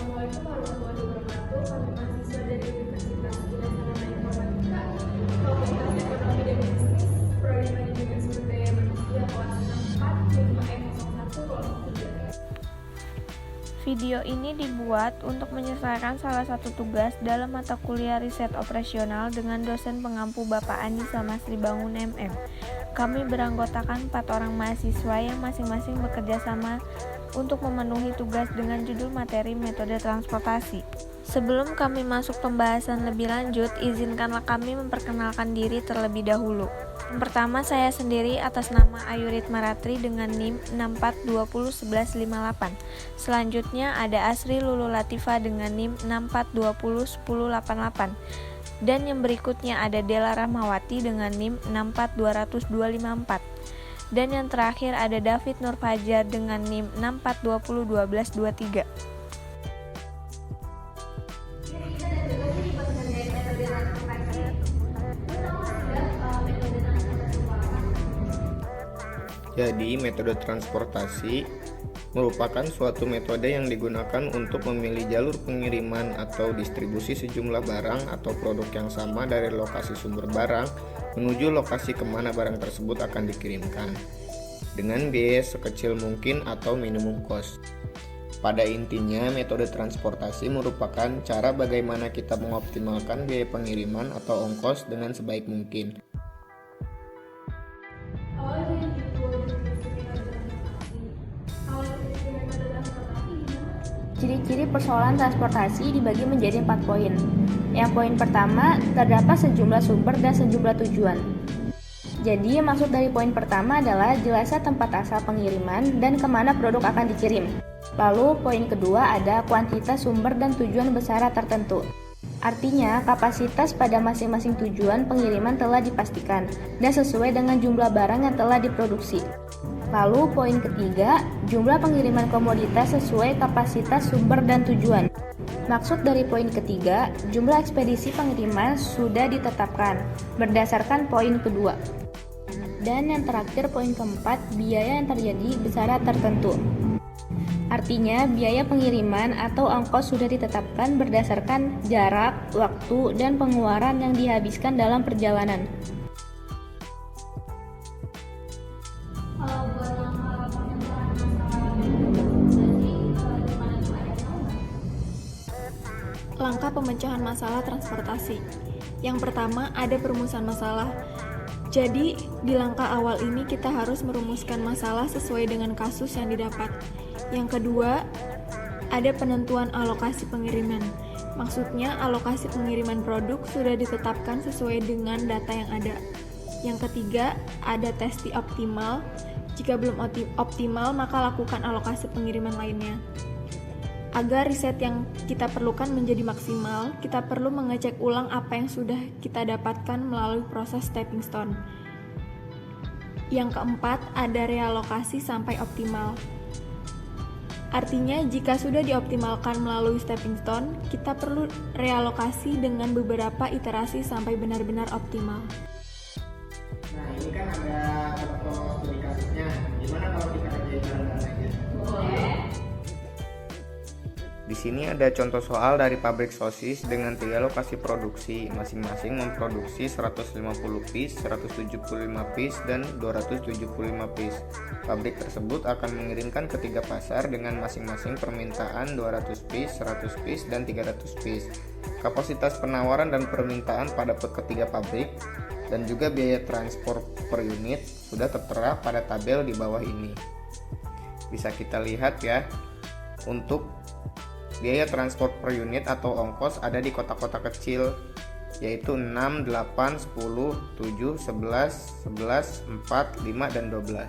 Assalamualaikum warahmatullahi wabarakatuh. Kami mahasiswa dari Universitas Udayana Informatika, Fakultas Ekonomi dan Bisnis, Prodi Manajemen Sumber Daya Manusia, kelas 64, 5E01, kelompok 3. Video ini dibuat untuk menyelesaikan salah satu tugas dalam mata kuliah riset operasional dengan dosen pengampu Bapak Anissa Masri Bangun MM. Kami beranggotakan 4 orang mahasiswa yang masing-masing bekerja sama untuk memenuhi tugas dengan judul materi metode transportasi. Sebelum kami masuk pembahasan lebih lanjut, izinkanlah kami memperkenalkan diri terlebih dahulu. Yang pertama, saya sendiri atas nama Ayurit Maratri dengan NIM 64201158. Selanjutnya ada Asri Lulu Latifa dengan NIM 64201088. Dan yang berikutnya ada Dela Rahmawati dengan NIM 64200254. Dan yang terakhir ada David Nur Fajar dengan NIM 64201223. Jadi, metode transportasi merupakan suatu metode yang digunakan untuk memilih jalur pengiriman atau distribusi sejumlah barang atau produk yang sama dari lokasi sumber barang menuju lokasi kemana barang tersebut akan dikirimkan, dengan biaya sekecil mungkin atau minimum cost. Pada intinya, metode transportasi merupakan cara bagaimana kita mengoptimalkan biaya pengiriman atau ongkos dengan sebaik mungkin. Ciri-ciri persoalan transportasi dibagi menjadi 4 poin. Yang poin pertama, terdapat sejumlah sumber dan sejumlah tujuan. Jadi, maksud dari poin pertama adalah jelasnya tempat asal pengiriman dan kemana produk akan dikirim. Lalu, poin kedua ada kuantitas sumber dan tujuan besaran tertentu. Artinya, kapasitas pada masing-masing tujuan pengiriman telah dipastikan dan sesuai dengan jumlah barang yang telah diproduksi. Lalu poin ketiga, jumlah pengiriman komoditas sesuai kapasitas sumber dan tujuan. Maksud dari poin ketiga, jumlah ekspedisi pengiriman sudah ditetapkan berdasarkan poin kedua. Dan yang terakhir poin keempat, biaya yang terjadi besaran tertentu. Artinya, biaya pengiriman atau ongkos sudah ditetapkan berdasarkan jarak, waktu, dan pengeluaran yang dihabiskan dalam perjalanan. Langkah pemecahan masalah transportasi. Yang pertama, ada perumusan masalah. Jadi, di langkah awal ini kita harus merumuskan masalah sesuai dengan kasus yang didapat. Yang kedua, ada penentuan alokasi pengiriman. Maksudnya, alokasi pengiriman produk sudah ditetapkan sesuai dengan data yang ada. Yang ketiga, ada testi optimal. Jika belum optimal, maka lakukan alokasi pengiriman lainnya. Agar riset yang kita perlukan menjadi maksimal, kita perlu mengecek ulang apa yang sudah kita dapatkan melalui proses stepping stone. Yang keempat, ada realokasi sampai optimal. Artinya, jika sudah dioptimalkan melalui stepping stone, kita perlu realokasi dengan beberapa iterasi sampai benar-benar optimal. Nah, ini kan ada contoh studi kasusnya. Gimana kalau kita kerjain bareng-bareng aja? Boleh. Di sini ada contoh soal dari pabrik sosis dengan 3 lokasi produksi, masing-masing memproduksi 150 piece, 175 piece, dan 275 piece. Pabrik tersebut akan mengirimkan ke 3 pasar dengan masing-masing permintaan 200 piece, 100 piece, dan 300 piece. Kapasitas penawaran dan permintaan pada ketiga pabrik dan juga biaya transport per unit sudah tertera pada tabel di bawah ini. Bisa kita lihat ya, untuk biaya transport per unit atau ongkos ada di kotak-kotak kecil, yaitu 6, 8, 10, 7, 11, 11, 4, 5, dan 12.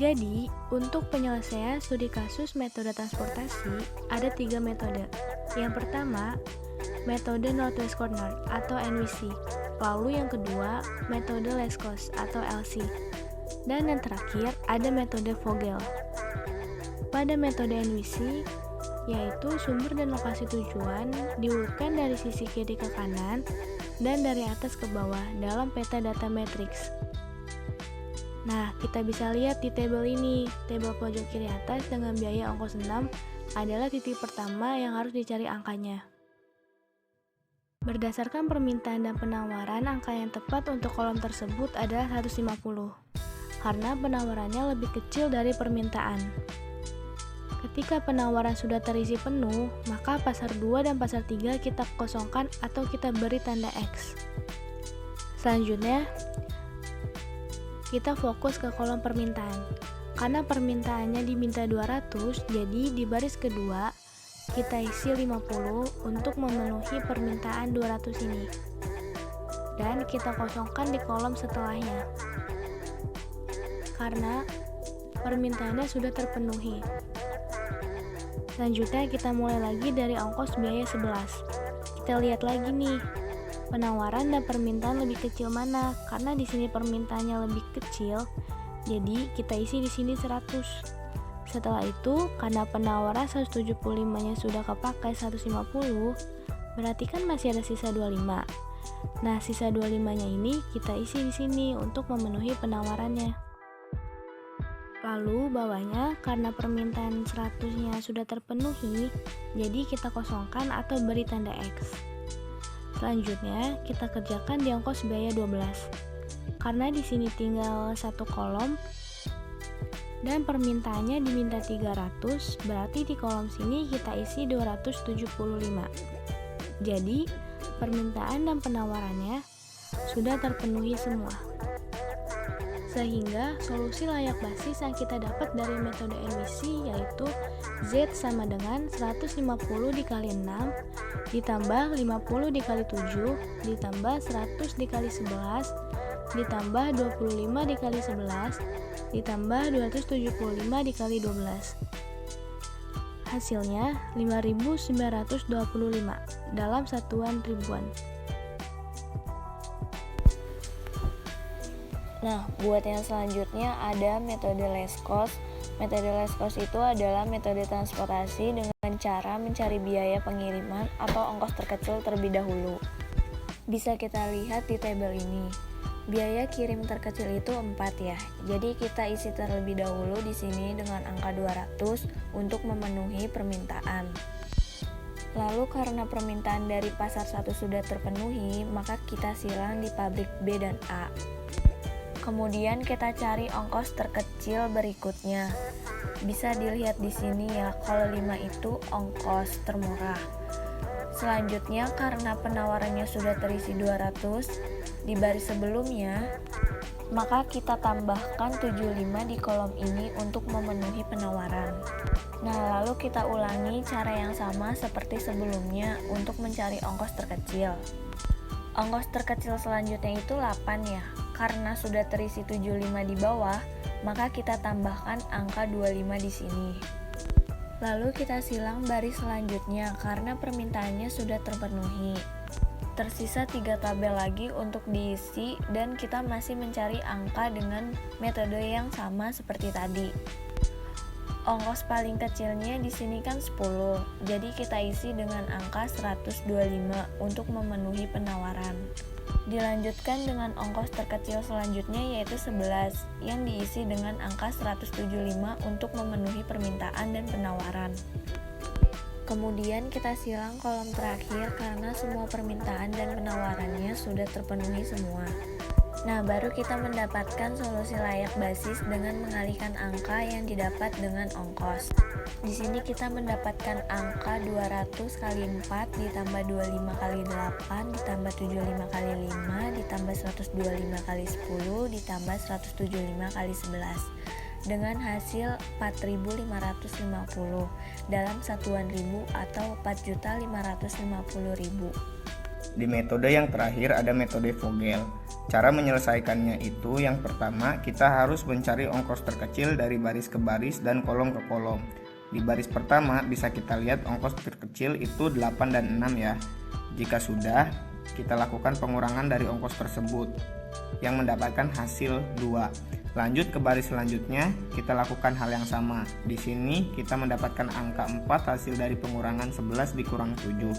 Jadi, untuk penyelesaian studi kasus metode transportasi, ada 3 metode. Yang pertama, metode Northwest Corner atau NWC. Lalu yang kedua, metode Less Cost atau LC. Dan yang terakhir, ada metode Vogel. Pada metode NWC, yaitu sumber dan lokasi tujuan diurutkan dari sisi kiri ke kanan dan dari atas ke bawah dalam peta data matrix. Nah, kita bisa lihat di tabel ini, tabel pojok kiri atas dengan biaya ongkos 6 adalah titik pertama yang harus dicari angkanya. Berdasarkan permintaan dan penawaran, angka yang tepat untuk kolom tersebut adalah 150, karena penawarannya lebih kecil dari permintaan. Ketika penawaran sudah terisi penuh, maka pasar 2 dan pasar 3 kita kosongkan atau kita beri tanda X. Selanjutnya, kita fokus ke kolom permintaan. Karena permintaannya diminta 200, jadi di baris kedua kita isi 50 untuk memenuhi permintaan 200 ini. Dan kita kosongkan di kolom setelahnya. Karena permintaannya sudah terpenuhi. Selanjutnya kita mulai lagi dari ongkos biaya 11. Kita lihat lagi nih, penawaran dan permintaan lebih kecil mana? Karena di sini permintaannya lebih kecil, jadi kita isi di sini 100. Setelah itu, karena penawaran 175-nya sudah kepakai 150, berarti kan masih ada sisa 25. Nah, sisa 25-nya ini kita isi di sini untuk memenuhi penawarannya. Lalu bawahnya karena permintaan 100-nya sudah terpenuhi, jadi kita kosongkan atau beri tanda X. Selanjutnya kita kerjakan di ongkos biaya 12. Karena di sini tinggal satu kolom dan permintaannya diminta 300, berarti di kolom sini kita isi 275. Jadi permintaan dan penawarannya sudah terpenuhi semua. Sehingga solusi layak basis yang kita dapat dari metode NWC yaitu Z sama dengan 150 dikali 6 ditambah 50 dikali 7 ditambah 100 dikali 11 ditambah 25 dikali 11 ditambah 275 dikali 12. Hasilnya 5.925 dalam satuan ribuan. Nah, buat yang selanjutnya ada metode less cost. Metode less cost itu adalah metode transportasi dengan cara mencari biaya pengiriman atau ongkos terkecil terlebih dahulu. Bisa kita lihat di tabel ini. Biaya kirim terkecil itu 4 ya. Jadi kita isi terlebih dahulu di sini dengan angka 200 untuk memenuhi permintaan. Lalu karena permintaan dari pasar 1 sudah terpenuhi, maka kita silang di pabrik B dan A. Kemudian kita cari ongkos terkecil berikutnya. Bisa dilihat di sini ya, kalau 5 itu ongkos termurah. Selanjutnya karena penawarannya sudah terisi 200 di baris sebelumnya, maka kita tambahkan 75 di kolom ini untuk memenuhi penawaran. Nah, lalu kita ulangi cara yang sama seperti sebelumnya untuk mencari ongkos terkecil. Ongkos terkecil selanjutnya itu 8 ya. Karena sudah terisi 75 di bawah, maka kita tambahkan angka 25 di sini. Lalu kita silang baris selanjutnya karena permintaannya sudah terpenuhi. Tersisa 3 tabel lagi untuk diisi dan kita masih mencari angka dengan metode yang sama seperti tadi. Ongkos paling kecilnya di sini kan 10, jadi kita isi dengan angka 125 untuk memenuhi penawaran. Dilanjutkan dengan ongkos terkecil selanjutnya yaitu 11 yang diisi dengan angka 175 untuk memenuhi permintaan dan penawaran. Kemudian kita silang kolom terakhir karena semua permintaan dan penawarannya sudah terpenuhi semua. Nah, baru kita mendapatkan solusi layak basis dengan mengalihkan angka yang didapat dengan ongkos. Di sini kita mendapatkan angka 200 kali 4 ditambah 25 kali 8 ditambah 75 kali 5 ditambah 125 kali 10 ditambah 175 kali 11 dengan hasil 4.550 dalam satuan ribu atau 4.550.000. Di metode yang terakhir ada metode Vogel. Cara menyelesaikannya itu yang pertama kita harus mencari ongkos terkecil dari baris ke baris dan kolom ke kolom. Di baris pertama bisa kita lihat ongkos terkecil itu 8 dan 6 ya. Jika sudah, kita lakukan pengurangan dari ongkos tersebut yang mendapatkan hasil 2. Lanjut ke baris selanjutnya, kita lakukan hal yang sama. Di sini kita mendapatkan angka 4 hasil dari pengurangan 11 dikurang 7.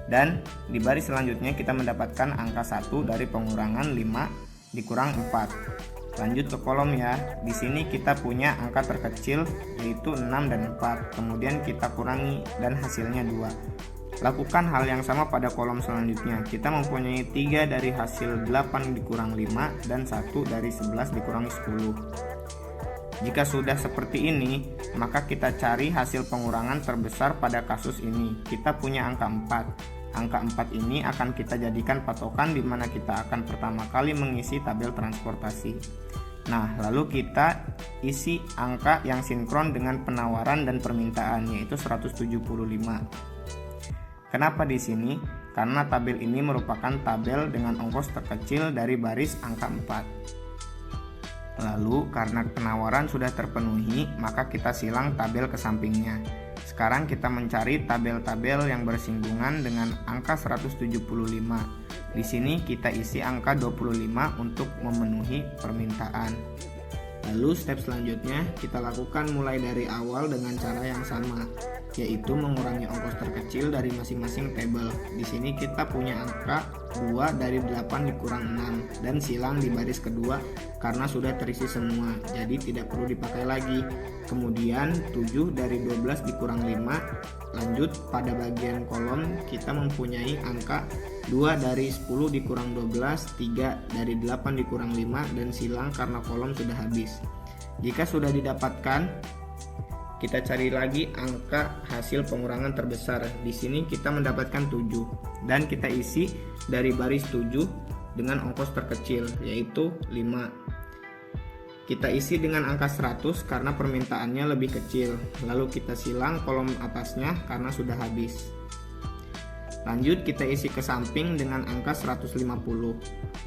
Dan di baris selanjutnya kita mendapatkan angka 1 dari pengurangan 5 dikurang 4. Lanjut ke kolom ya. Di sini kita punya angka terkecil yaitu 6 dan 4. Kemudian kita kurangi dan hasilnya 2. Lakukan hal yang sama pada kolom selanjutnya. Kita mempunyai 3 dari hasil 8 dikurang 5 dan 1 dari 11 dikurangi 10. Jika sudah seperti ini, maka kita cari hasil pengurangan terbesar pada kasus ini. Kita punya angka 4. Angka 4 ini akan kita jadikan patokan di mana kita akan pertama kali mengisi tabel transportasi. Nah, lalu kita isi angka yang sinkron dengan penawaran dan permintaan, yaitu 175. Kenapa di sini? Karena tabel ini merupakan tabel dengan ongkos terkecil dari baris angka 4. Lalu, karena penawaran sudah terpenuhi, maka kita silang tabel ke sampingnya. Sekarang kita mencari tabel-tabel yang bersinggungan dengan angka 175. Di sini kita isi angka 25 untuk memenuhi permintaan. Lalu step selanjutnya kita lakukan mulai dari awal dengan cara yang sama, yaitu mengurangi ongkos terkecil dari masing-masing tabel. Di sini kita punya angka 2 dari 8 dikurang 6 dan silang di baris kedua karena sudah terisi semua, jadi tidak perlu dipakai lagi. Kemudian 7 dari 12 dikurang 5. Lanjut pada bagian kolom kita mempunyai angka 2 dari 10 dikurang 12, 3 dari 8 dikurang 5 dan silang karena kolom sudah habis. Jika sudah didapatkan, kita cari lagi angka hasil pengurangan terbesar. Di sini kita mendapatkan 7 dan kita isi dari baris 7 dengan ongkos terkecil yaitu 5. Kita isi dengan angka 100 karena permintaannya lebih kecil. Lalu kita silang kolom atasnya karena sudah habis. Lanjut kita isi ke samping dengan angka 150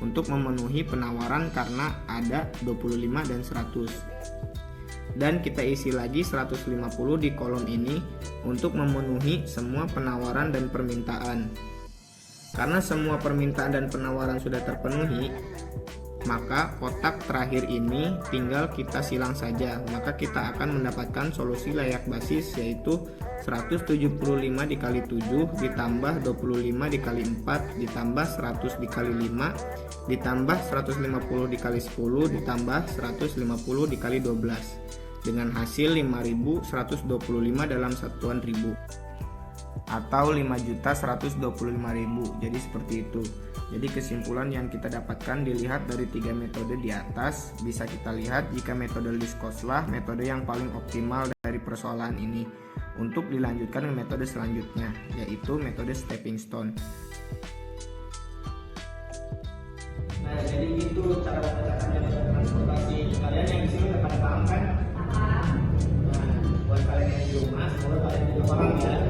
untuk memenuhi penawaran karena ada 25 dan 100. Dan kita isi lagi 150 di kolom ini untuk memenuhi semua penawaran dan permintaan. Karena semua permintaan dan penawaran sudah terpenuhi, maka kotak terakhir ini tinggal kita silang saja. Maka kita akan mendapatkan solusi layak basis, yaitu 175 dikali 7 ditambah 25 dikali 4 ditambah 100 dikali 5 ditambah 150 dikali 10 ditambah 150 dikali 12 dengan hasil 5.125 dalam satuan ribu atau 5.125.000. Jadi seperti itu. Jadi kesimpulan yang kita dapatkan dilihat dari 3 metode di atas. Bisa kita lihat jika metode least cost lah metode yang paling optimal dari persoalan ini untuk dilanjutkan ke metode selanjutnya, yaitu metode stepping stone. Nah, jadi itu cara memecahkan metode transportasi. Kalian yang di sini udah pada paham kan? Nah, buat kalian yang di rumah, semoga kalian juga paham ya.